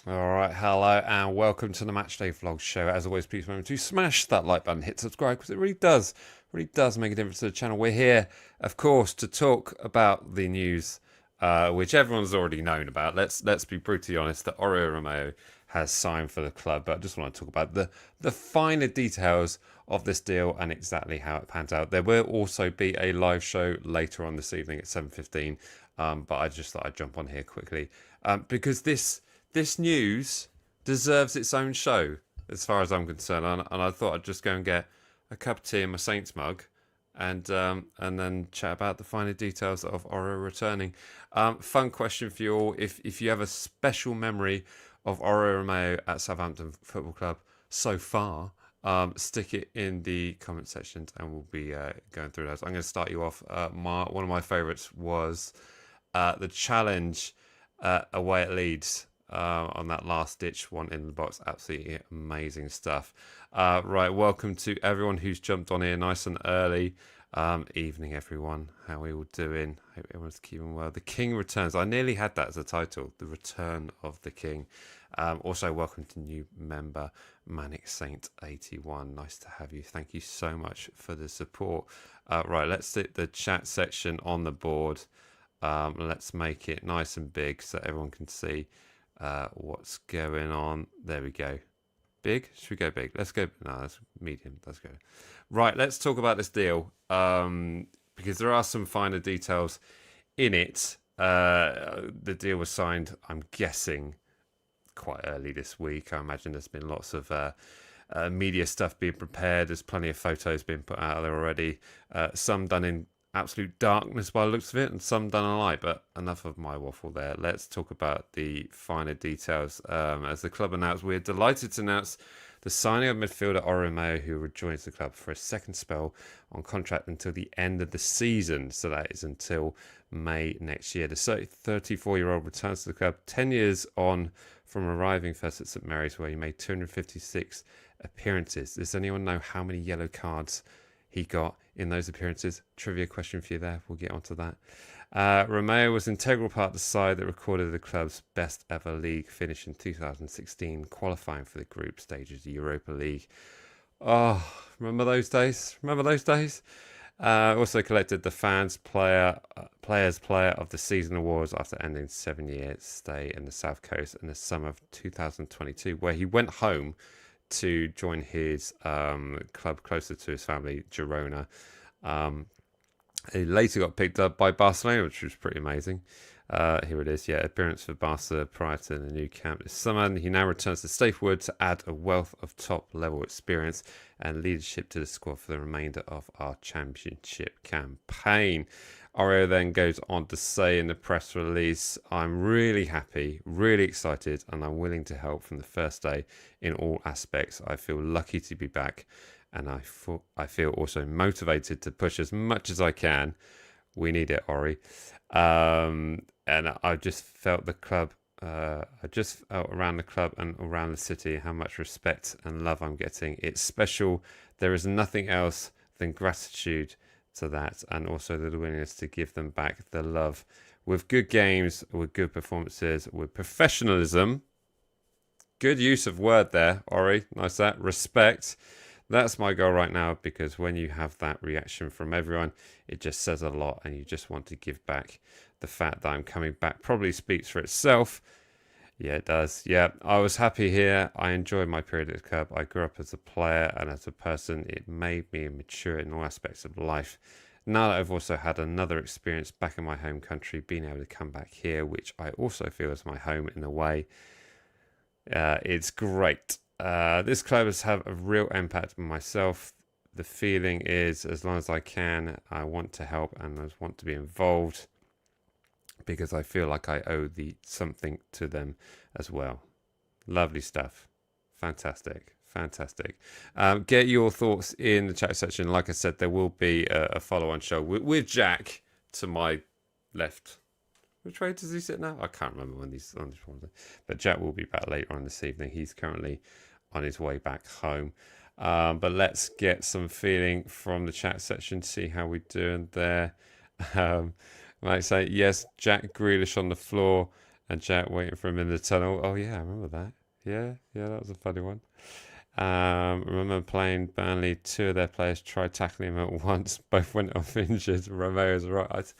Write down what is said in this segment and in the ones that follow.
All right, hello and welcome to the Matchday Vlog show. As always, please remember to smash that like button, hit subscribe because it really does make a difference to the channel. We're here, of course, to talk about the news, which everyone's already known about. Let's be brutally honest that Oriol Romeu has signed for the club, but I just want to talk about the finer details of this deal and exactly how it pans out. There will also be a live show later on this evening at 7:15, but I just thought I'd jump on here quickly because this news deserves its own show, as far as I'm concerned. And I thought I'd just go and get a cup of tea in my Saints mug, and then chat about the finer details of Oriol returning. Fun question for you all: if you have a special memory of Oriol Romeu at Southampton Football Club so far, stick it in the comment sections, and we'll be going through those. I'm going to start you off. One of my favourites was the challenge away at Leeds on that last ditch one in the box. Absolutely amazing stuff. Right, welcome to everyone who's jumped on here nice and early. Evening, everyone. How are we all doing? Hope everyone's keeping well. The King returns. I nearly had that as a title. The Return of the King. Also, welcome to new member Manic Saint 81. Nice to have you. Thank you so much for the support. Right, let's sit the chat section on the board. Let's make it nice and big so everyone can see what's going on. There we go. Big? Should we go big? Let's go. No, that's medium. Let's go. Right, let's talk about this deal because there are some finer details in it. The deal was signed, I'm guessing, quite early this week. I imagine there's been lots of media stuff being prepared. There's plenty of photos being put out there already. Some done in absolute darkness by the looks of it, and some done in light. But enough of my waffle there. Let's talk about the finer details. As the club announced, we're delighted to announce the signing of midfielder Oriol Romeu, who rejoins the club for a second spell on contract until the end of the season. So that is until May next year. The 34-year-old returns to the club 10 years on from arriving first at St Mary's, where he made 256 appearances. Does anyone know how many yellow cards he got in those appearances? Trivia question for you there. We'll get onto that. Romeu was an integral part of the side that recorded the club's best ever league finish in 2016, qualifying for the group stages of the Europa League. Oh, remember those days? Remember those days? Also collected the Players Player of the Season awards after ending 7-year stay in the South Coast in the summer of 2022, where he went home to join his club closer to his family, Girona. He later got picked up by Barcelona, which was pretty amazing. Here it is, appearance for Barca prior to the new camp this summer. He now returns to Staplewood to add a wealth of top-level experience and leadership to the squad for the remainder of our championship campaign. Oriol then goes on to say in the press release, I'm really happy, really excited, and I'm willing to help from the first day in all aspects. I feel lucky to be back, and I feel also motivated to push as much as I can. We need it, Ori. And I just felt the club, around the club and around the city how much respect and love I'm getting. It's special. There is nothing else than gratitude to that, and also the willingness to give them back the love with good games, with good performances, with professionalism. Good use of word there, Ori. Nice that. Respect. That's my goal right now, because when you have that reaction from everyone, it just says a lot, and you just want to give back. The fact that I'm coming back probably speaks for itself. Yeah, it does. Yeah, I was happy here. I enjoyed my period at the club. I grew up as a player and as a person. It made me mature in all aspects of life. Now that I've also had another experience back in my home country, being able to come back here, which I also feel is my home in a way, it's great. This club has had a real impact on myself. The feeling is, as long as I can, I want to help and I want to be involved, because I feel like I owe something to them as well. Lovely stuff. Fantastic. Get your thoughts in the chat section. Like I said, there will be a follow-on show with Jack to my left. Which way does he sit now? I can't remember when he's on this one. But Jack will be back later on this evening. He's currently on his way back home. But let's get some feeling from the chat section, see how we're doing there. Like I say, yes, Jack Grealish on the floor And Jack waiting for him in the tunnel. Oh yeah, I remember that. Yeah, that was a funny one. Remember playing Burnley, two of their players tried tackling him at once. Both went off injured. Romeu's right.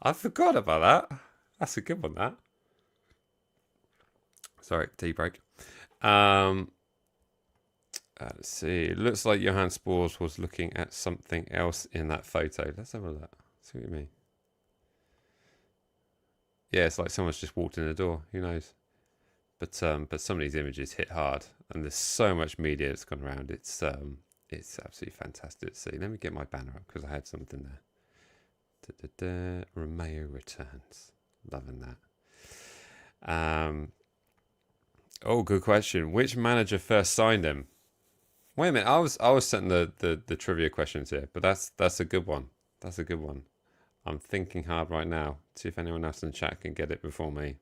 I forgot about that. That's a good one, that. Sorry, tea break. Let's see. It looks like Johan Spores was looking at something else in that photo. Let's have a look. See what you mean. Yeah, it's like someone's just walked in the door. Who knows? But some of these images hit hard, and there's so much media that's gone around. It's absolutely fantastic to see. Let me get my banner up because I had something there. ROMEU returns. Loving that. Oh, good question. Which manager first signed him? Wait a minute. I was setting the trivia questions here, but that's a good one. That's a good one. I'm thinking hard right now. See if anyone else in the chat can get it before me.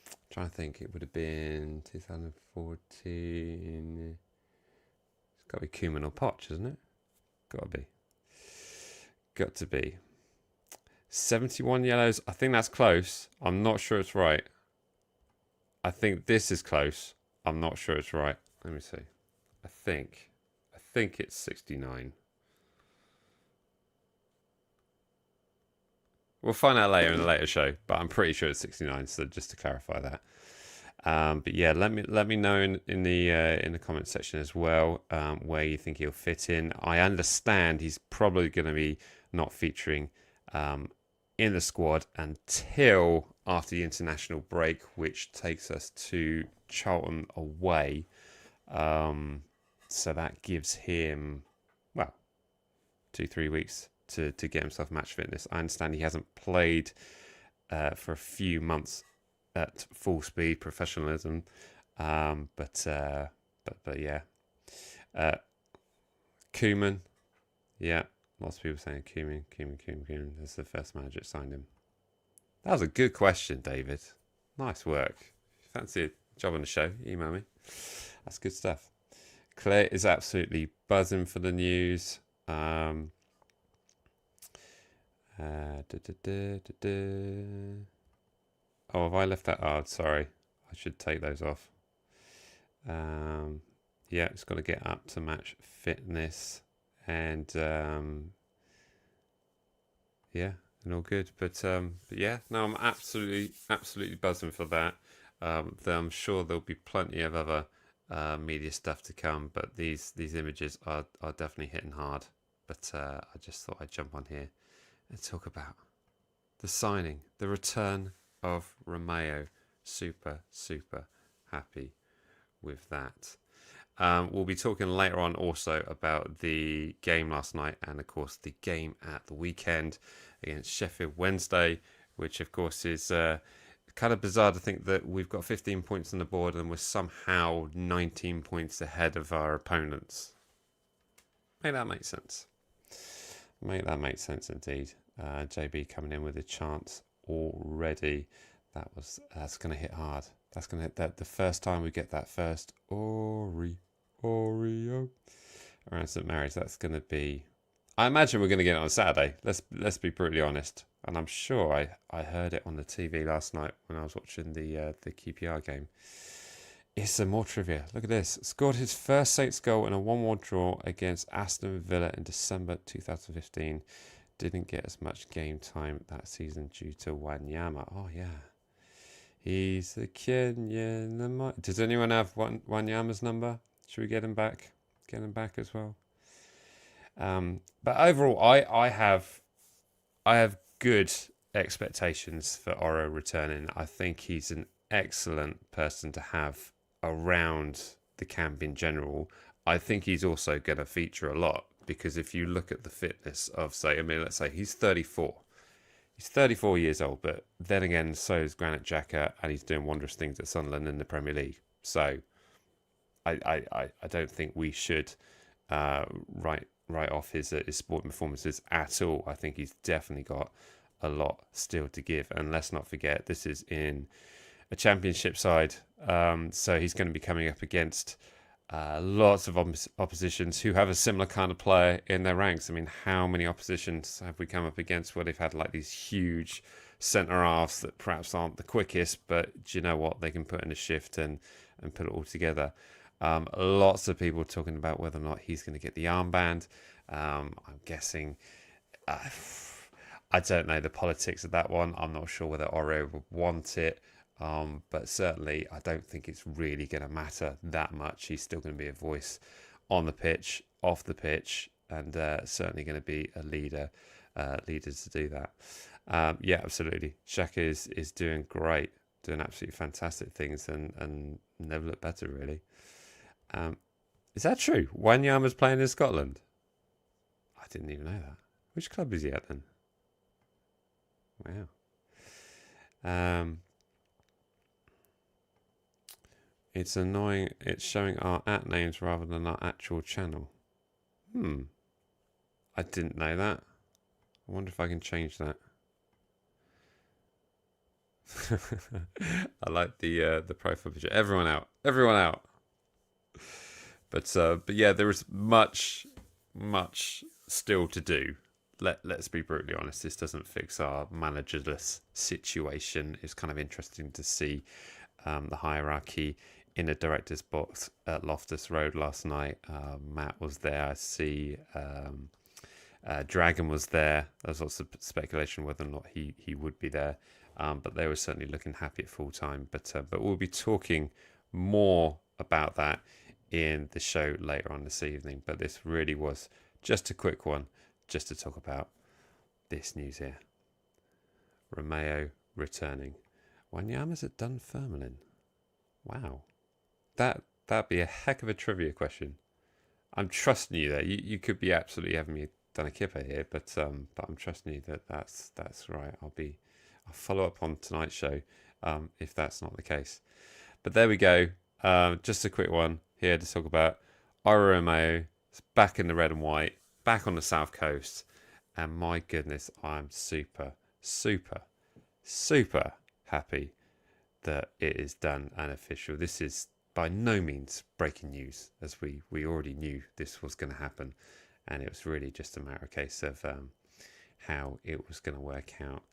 I'm trying to think. It would have been 2014. It's got to be Koeman or Poch, isn't it? Got to be. Got to be. 71 yellows. I think that's close. I'm not sure it's right. I think this is close. I'm not sure it's right. Let me see. I think it's 69. We'll find out later in a later show, but I'm pretty sure it's 69. So just to clarify that. But yeah, let me know in the comment section as well where you think he'll fit in. I understand he's probably going to be not featuring in the squad until after the international break, which takes us to Charlton away. So that gives him 2-3 weeks to get himself match fitness. I understand he hasn't played for a few months at full speed professionalism, but yeah, Koeman, yeah, lots of people saying Koeman. That's the first manager that signed him. That was a good question, David. Nice work. Fancy a job on the show? Email me. That's good stuff. Claire is absolutely buzzing for the news. Oh, have I left that? Oh, sorry. I should take those off. Yeah, it's got to get up to match fitness, and yeah, and all good. But yeah, no, I'm absolutely buzzing for that. I'm sure there'll be plenty of other media stuff to come, but these images are definitely hitting hard. But I just thought I'd jump on here and talk about the signing, the return of Romeu. Super happy with that. We'll be talking later on also about the game last night and of course the game at the weekend against Sheffield Wednesday, which of course is kind of bizarre to think that we've got 15 points on the board and we're somehow 19 points ahead of our opponents. Make that make sense. Make that make sense indeed. JB coming in with a chance already. That's going to hit hard. That's going to hit that the first time we get that first Oreo around St Mary's. That's going to be. I imagine we're going to get it on Saturday. Let's be brutally honest. And I'm sure I heard it on the TV last night when I was watching the QPR game. Here's some more trivia. Look at this. Scored his first Saints goal in a 1-1 draw against Aston Villa in December 2015. Didn't get as much game time that season due to Wanyama. Oh, yeah. He's the Kenyan. Does anyone have Wanyama's number? Should we get him back? Get him back as well. But overall, I have good expectations for Oro returning. I think he's an excellent person to have around the camp in general. I think he's also going to feature a lot because if you look at the fitness of, let's say he's 34. He's 34 years old, but then again, so is Granit Xhaka, and he's doing wondrous things at Sunderland in the Premier League. So I don't think we should write off his sporting performances at all. I think he's definitely got a lot still to give. And let's not forget, this is in a championship side. So he's going to be coming up against Lots of oppositions who have a similar kind of player in their ranks. I mean, how many oppositions have we come up against where they've had like these huge centre halves that perhaps aren't the quickest, but do you know what? They can put in a shift and put it all together. Lots of people talking about whether or not he's going to get the armband. I'm guessing. I don't know the politics of that one. I'm not sure whether Oriol would want it. But certainly, I don't think it's really going to matter that much. He's still going to be a voice on the pitch, off the pitch, and certainly going to be a leader to do that. Yeah, absolutely. Xhaka is doing great, doing absolutely fantastic things, and never looked better, really. Is that true? Wanyama's playing in Scotland? I didn't even know that. Which club is he at then? Wow. It's annoying. It's showing our @names rather than our actual channel. I didn't know that. I wonder if I can change that. I like the profile picture. Everyone out. Everyone out. But yeah, there is much still to do. Let's be brutally honest. This doesn't fix our managerless situation. It's kind of interesting to see the hierarchy in the director's box at Loftus Road last night. Matt was there. I see Dragon was there. There was lots of speculation whether or not he would be there. But they were certainly looking happy at full time. But we'll be talking more about that in the show later on this evening. But this really was just a quick one, just to talk about this news here. Romeu returning. Wanyama's at Dunfermline. Wow. That'd be a heck of a trivia question. I'm trusting you there. You could be absolutely having me done a kipper here, but I'm trusting you that's right. I'll follow up on tonight's show if that's not the case. But there we go. Just a quick one here to talk about Oriol Romeu. It's back in the red and white, back on the south coast, and my goodness, I'm super happy that it is done and official. This is by no means breaking news, as we already knew this was going to happen, and it was really just a matter of case of how it was going to work out.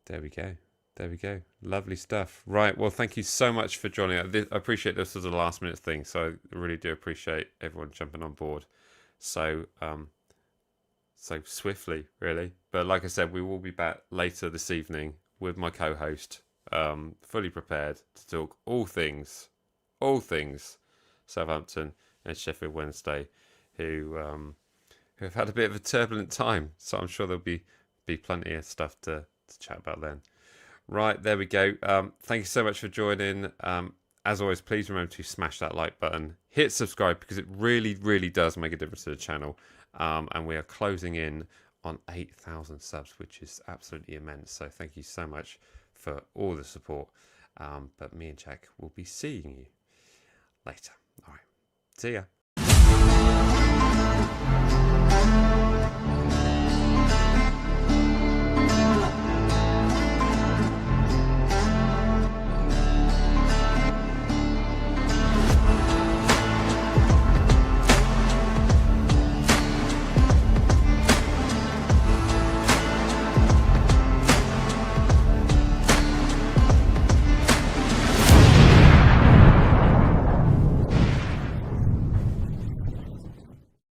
There we go. Lovely stuff. Right, well, thank you so much for joining. I appreciate this was a last minute thing, so I really do appreciate everyone jumping on board so swiftly, really. But like I said, we will be back later this evening with my co-host, fully prepared to talk all things Southampton and Sheffield Wednesday, who have had a bit of a turbulent time. So I'm sure there'll be plenty of stuff to chat about then. Right, there we go. Thank you so much for joining. As always, please remember to smash that like button, hit subscribe, because it really does make a difference to the channel. And we are closing in on 8,000 subs, which is absolutely immense. So thank you so much for all the support. But me and Jack will be seeing you later. All right, see ya.